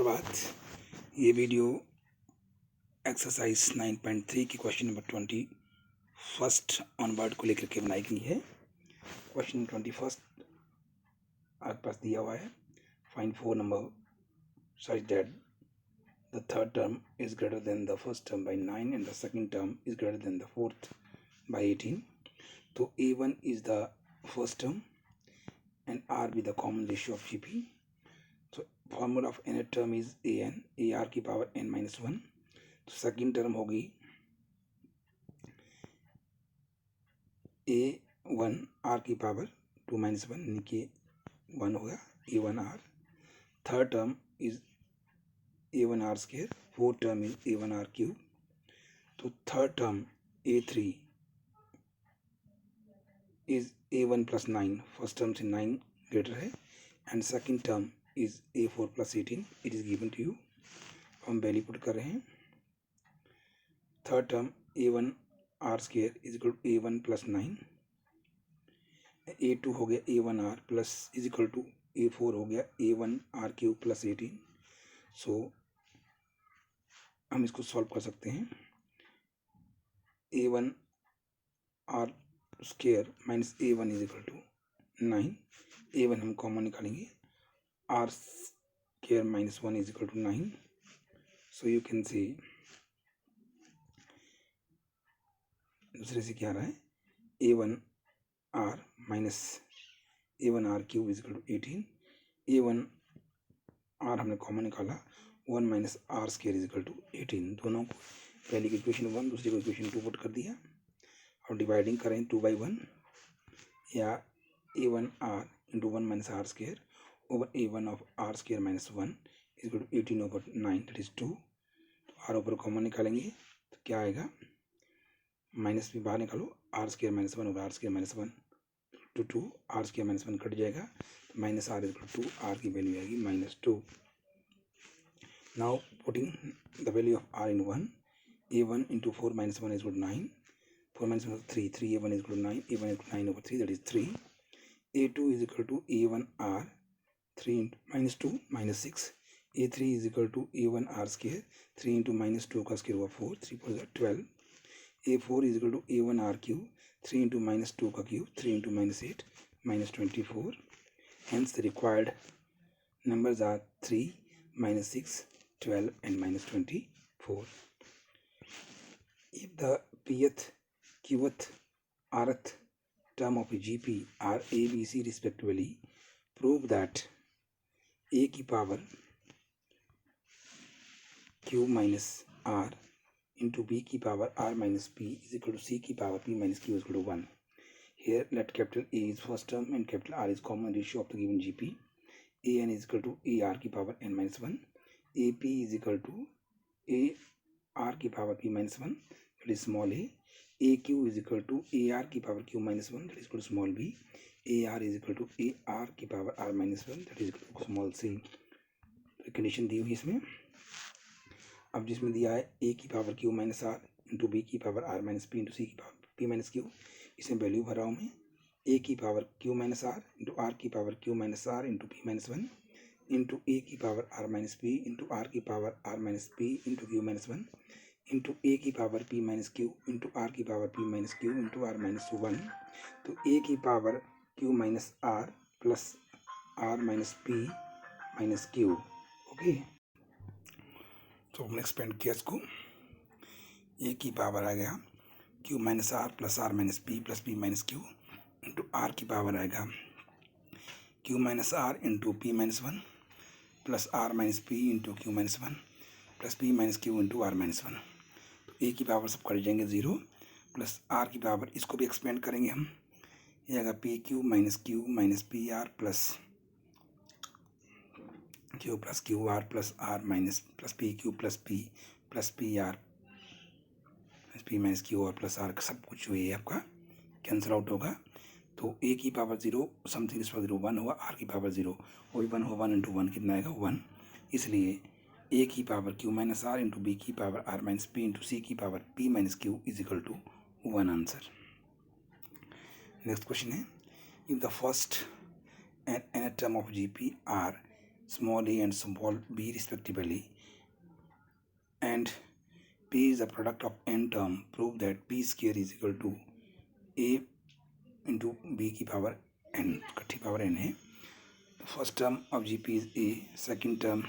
सुप्रभात। ये video exercise 9.3 की क्वेश्चन नंबर 21 ऑनवर्ड को लेकर के बनाई गई है। क्वेश्चन 21 आपके पास दिया हुआ है। Find 4 number such that the third term is greater than the first term by 9 and the second term is greater than the fourth by 18. तो A1 is the first term and R be the common ratio of GP. So formula of nth term is an ar की power n minus 1. तो second term होगी a1 r की power 2 minus 1 यानी कि 1 होगा a1 r. Third term is a1 r square. Fourth term is a1 r cube. तो third term a3 is a1 plus 9. First term से 9 greater है and second term is a4 plus 18. It is given to you. हम value put कर रहे हैं. Third term a1 r square is equal to a1 plus 9. a2 हो गया a1 r plus is equal to a4 हो गया a1 r cube plus 18. सो हम इसको सॉल्व कर सकते हैं. a1 r square minus a1 is equal to 9. a1 हम कॉमन निकालेंगे. r square minus 1 is equal to 9. So you can see दूसरे से क्या आ रहा है a1 r माइनस a1 r cube is equal to 18. a1 r हमने कॉमन निकाला. 1 minus r square is equal to 18. दोनों को पहले की इक्वेशन 1 दूसरी को इक्वेशन 2 पुट कर दिया और डिवाइडिंग करें 2/1 या a1 r into 1 minus r square over a1 of r square minus 1 is equal to 18 over 9 that is 2. तो r ऊपर कॉमन निकालेंगे तो क्या आएगा. माइनस भी बाहर निकालो. r square minus 1 over r square minus 1 to 2. r square minus 1 cut जाएगा तो minus r equal to r की वैल्यू आएगी -2. Now putting the value of r in 1. a1 into 4 minus 1 is equal to 9. 4 minus 1 3. 3 a1 is equal to 9. a1 is 9 over 3 that is 3. a2 is equal to a1 r 3 into minus 2 minus 6. a3 is equal to a1 r square 3 into minus 2 का square हुआ 4. 3 4 12. a4 is equal to a1 r cube 3 into minus 2 का cube 3 into minus 8 minus 24. Hence the required numbers are 3, minus 6, 12 and minus 24. If the pth, qth, rth term of a GP are a, b, c respectively, prove that a की power q minus r into b की power r minus p is equal to c की power p minus q is equal to 1. Here let capital A is first term and capital R is common ratio of the given GP. an is equal to ar की power n minus 1. ap is equal to ar की power p minus 1 that is small a. aq is equal to ar की power q minus 1 that is equal to small b. ar is equal to ar की power r minus 1 that is equal to small c. Condition दी हुई इसमें. अब जिसमें दिया है a की power q minus r into b की power r minus p into c की पावर p माइनस क्यू. इसमें वैल्यू भरा हूँ मैं. a की power q minus r into r की power q minus r into p minus 1 into a की power r minus p into r की power r minus p into q minus 1 into a की power p minus q into r की power p minus q into r minus 1. तो a की power q minus r plus r minus p minus q. Okay. तो हमने expand किया इसको. ए की power आ गया q minus r plus r minus p minus q into r की पावर आएगा q minus r into p minus 1 plus r minus p into q minus 1 plus p minus q into r minus 1. तो ए की power सब cut जाएंगे 0 plus r की power इसको भी expand करेंगे हम. ये आएगा p q minus p r plus q r plus r minus plus p r p minus q r plus r सब कुछ हुए आपका कैंसिल आउट होगा. तो ए की पावर 0 समथिंग इस पर 0 1 होगा. आर की पावर 0 वो भी 1 होगा. 1 इंटू 1 कितना आएगा 1. इसलिए ए की power q minus r into b की power r minus p into c की power p minus q is equal to 1 answer. Next question है. If the first and nth term of GP are small a and small b respectively, and p is the product of n term, prove that p square is equal to a into b की power n, इकट्ठी power n है. First term of GP is a, second term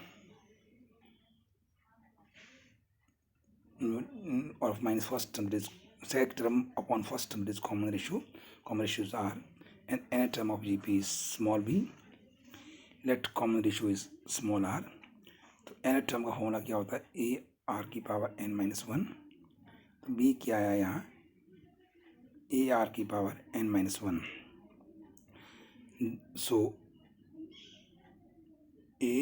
of minus first term, that is second term upon first term, that is common ratio. Common ratios are, and n term of GP is small b. Let common ratio is small r. तो n term का formula क्या होता है? a r की power n minus one. तो b क्या आया यहाँ? a r की power n minus one. So a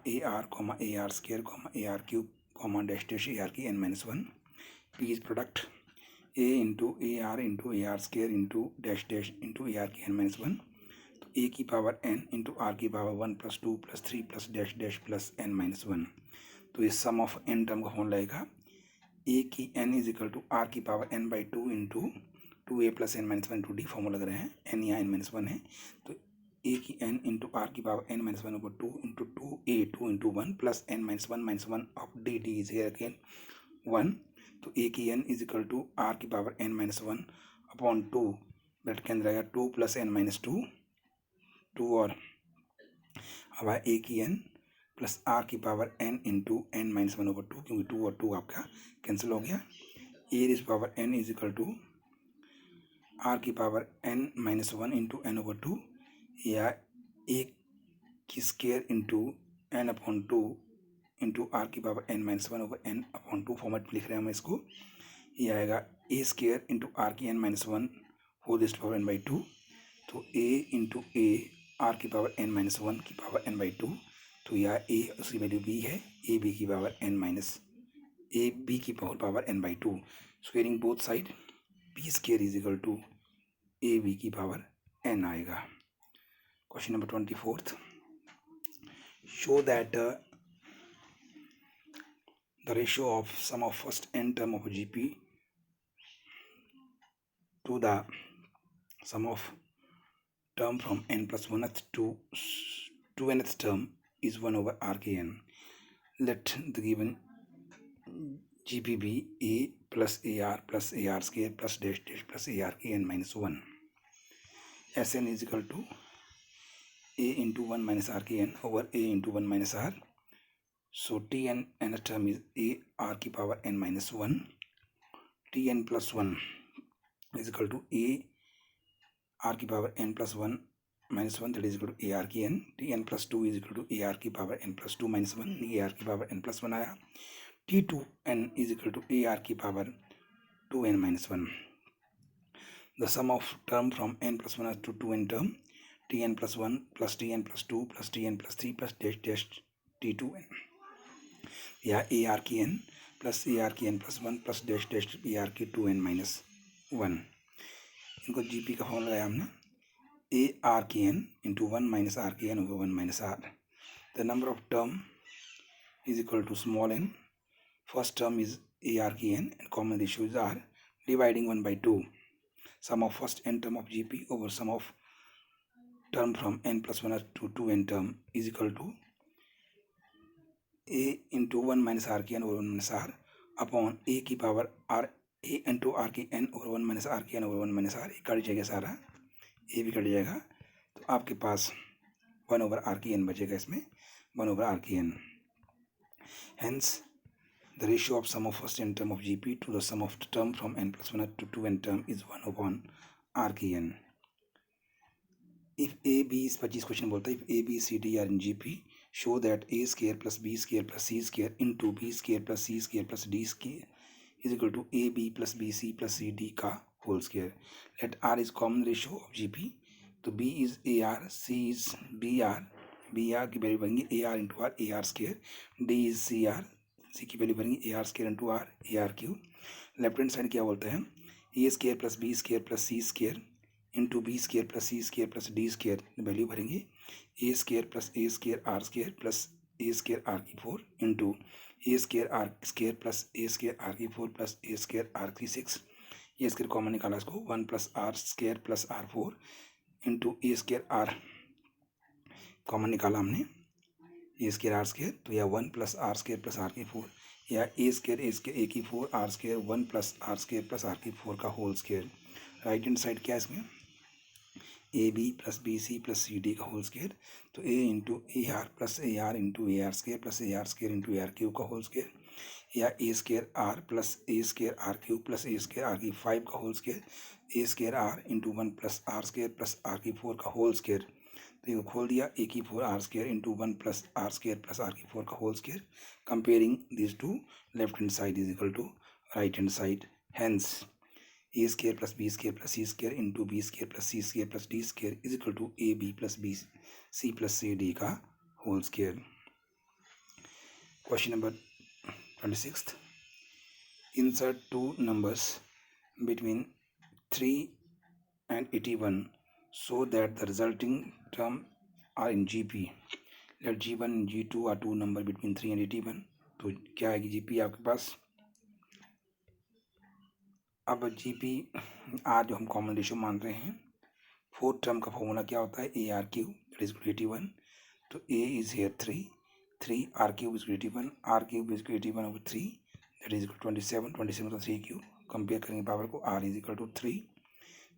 a r square a r cube dash dash A r की n minus one. P is product a into a are square into dash dash into a r की n minus one. तो a की power n into r की power one plus two plus three plus dash dash plus n minus one. तो ये sum of n term का formula लगेगा a की n is equal to r की power n by two into two a plus n minus one into d. Formula लग रहे हैं, n यहाँ n माइनस वन है. तो a की n इंटू आर की power n minus one over two into two a two into one plus n minus one of d. D is here again one. तो a की n is equal to r की power n minus one upon two, bracket के अंदर आएगा two plus n minus two, two और अब आया a की n प्लस आर की power n into n minus one over two, क्योंकि टू और टू आपका कैंसिल हो गया. a is power n is equal to r की power n minus one into n over two, या a की square into n upon two into r की power n minus one over n upon two. Format में लिख रहे हैं हम इसको. ये आएगा a स्केयर इंटू आर की n minus one whole raised to power n by two. तो a इंटू ए आर की पावर n माइनस वन की पावर n बाई टू. तो यह a उसकी वैल्यू b है, a b की power n minus a b की power n by two. Squaring both side, b square is equal to a b की power n आएगा. Question number 24th. Show that the ratio of sum of first n term of GP to the sum of term from n plus 1th to 2nth term is 1 over r k n. Let the given GP be a plus ar square plus dash dash plus ar k n minus 1. Sn is equal to a into 1 minus r k n over a into 1 minus r. So Tn nth term is a r की power n minus 1. Tn plus 1 is equal to a r की power n plus 1 minus 1, that is equal to a r की n. Tn plus 2 is equal to a r की power n plus 2 minus 1, ये r की power n plus 1 आया. T2n is equal to a r की power 2n minus 1. The sum of term from n plus 1 to 2n term, Tn plus 1 plus Tn plus 2 plus Tn plus 3 plus dash dash T2n, या ए r की n plus a r की n plus one plus dash dash ए r की 2n minus 1. इनको G P का formula लगाया हमने, a r की n into one minus r की n over one minus r. The number of term is equal to small n. First term is a r की n and common ratio is r. Dividing 1 by 2. Sum of first n term of G P over sum of term from n plus 1 to 2n term is equal to a into 1 minus r की n over 1 minus r upon a की power r a into r की n over 1 minus r की n over 1 minus r. Cut जाएगा सारा, a भी cut जाएगा. तो आपके पास 1 over r की n बचेगा, इसमें 1 over r की n. Hence the ratio of sum of first n term of GP to the sum of the term from n plus 1 to 2n term is 1 upon r की n. If a b is 25 question बोलता है, if a b c d are in GP, show that a square plus b square plus c square into b square plus c square plus d square is equal to a b plus b c plus c d का whole square. Let r is common ratio of GP. तो b is ar, c is br की value बनेगी ar into r, ar square. d is cr, c की value बनेगी ar square into r, ar cube. Left hand side क्या बोलते हैं, a square plus b square plus c square into b square plus c square plus d square value भरेंगे a square plus a square r square plus a square r की 4 into a square r square plus a square r की 4 plus a square r की 6. ये square common निकाला इसको, 1 plus r square plus r 4 into a square r common निकाला हमने, a square r square, तो या 1 plus r square plus r की 4, या ए स्केयर ए की 4 r square 1 plus r square plus r की 4 का whole square. Right hand side क्या है इसमें, a b plus b c plus c d का होल स्केयर, तो a into a r plus a r into a r square plus a r square into a r cube का whole square, या a square r plus a square r cube plus a square r की 5 का whole square, a square r into 1 plus r square plus r की 4 का whole square. तो ये खोल दिया, ए की 4 r square into 1 plus r square plus r की 4 का whole square. Comparing this to, left hand side is equal to right hand side, hence a square plus b square plus c square into b square plus c square plus d square is equal to a b plus b c plus c d का whole square. Question number 26, insert two numbers between 3 and 81 so that the resulting term are in GP. Let G1 and G2 are two number between 3 and 81. तो क्या आएगी GP आपके पास। अब GP are जो हम common ratio मान रहे हैं, फोर्थ टर्म का फॉर्मूला क्या होता है, a r cube that is 81, तो a is here 3 r cube is 81, r cube is 81 over 3 that is 27 का 3 क्यूब, कंपेयर करेंगे पावर को, r is equal to 3,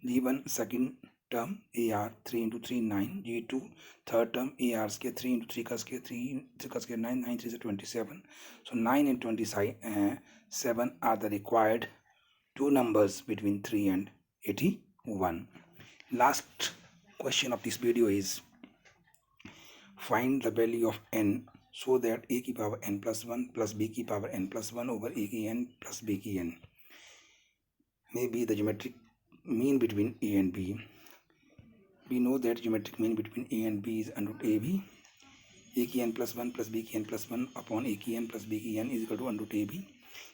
G1 second term a r 3 into 3 9, G2 third term a r square 3 into 3 का square 3 का square 9, 9 3 से 27, so 9 and 27 are the required two numbers between 3 and 81. Last question of this video is find the value of n so that a की power n plus 1 plus b की power n plus 1 over a की n plus b की n may be the geometric mean between a and b. We know that geometric mean between a and b is under root ab, a की n plus 1 plus b की n plus 1 upon a की n plus b की n is equal to under root ab,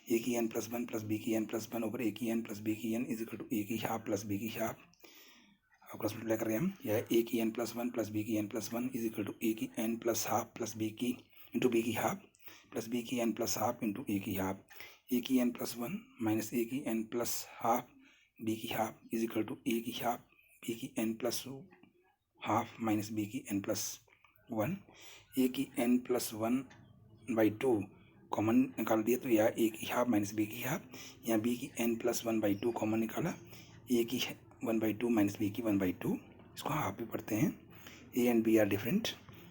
a की n plus 1 plus b की n plus 1 over a की n plus b की n is equal to a की half plus b की half, अब cross multiply कर रहे हैं हम, या a की n plus 1 plus b की n plus 1 is equal to a की n plus half plus b की इंटू b की हाफ प्लस b की n plus half into a की हाफ, a की n plus 1 माइनस a की n plus half b की half is equal to a की half b की n plus half minus b की n plus 1, a की n plus 1 by 2 common निकाल दिया, तो या a की हाफ माइनस b की हाफ, या b की n plus 1 by 2 कॉमन निकाला, a की 1 by 2 माइनस b की 1 by 2, इसको हाफ भी पढ़ते हैं, a and b are different,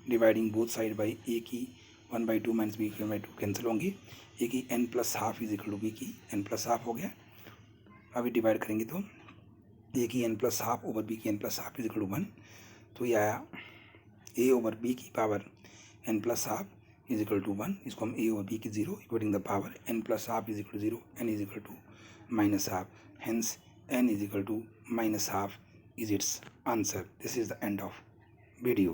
dividing both side by a की 1 by 2 माइनस b की 1 by 2 कैंसिल होंगी, a की n plus half is equal to b की n प्लस हाफ हो गया। अभी डिवाइड करेंगे तो a की n plus half over b की n plus half is equal to 1, तो यह आया a ओवर b की power n plus half is equal to 1, इसको हम a ओवर b की 0 equalling the power n plus half is equal to 0, n is equal to minus half, hence n is equal to minus half is its answer. This is the end of video.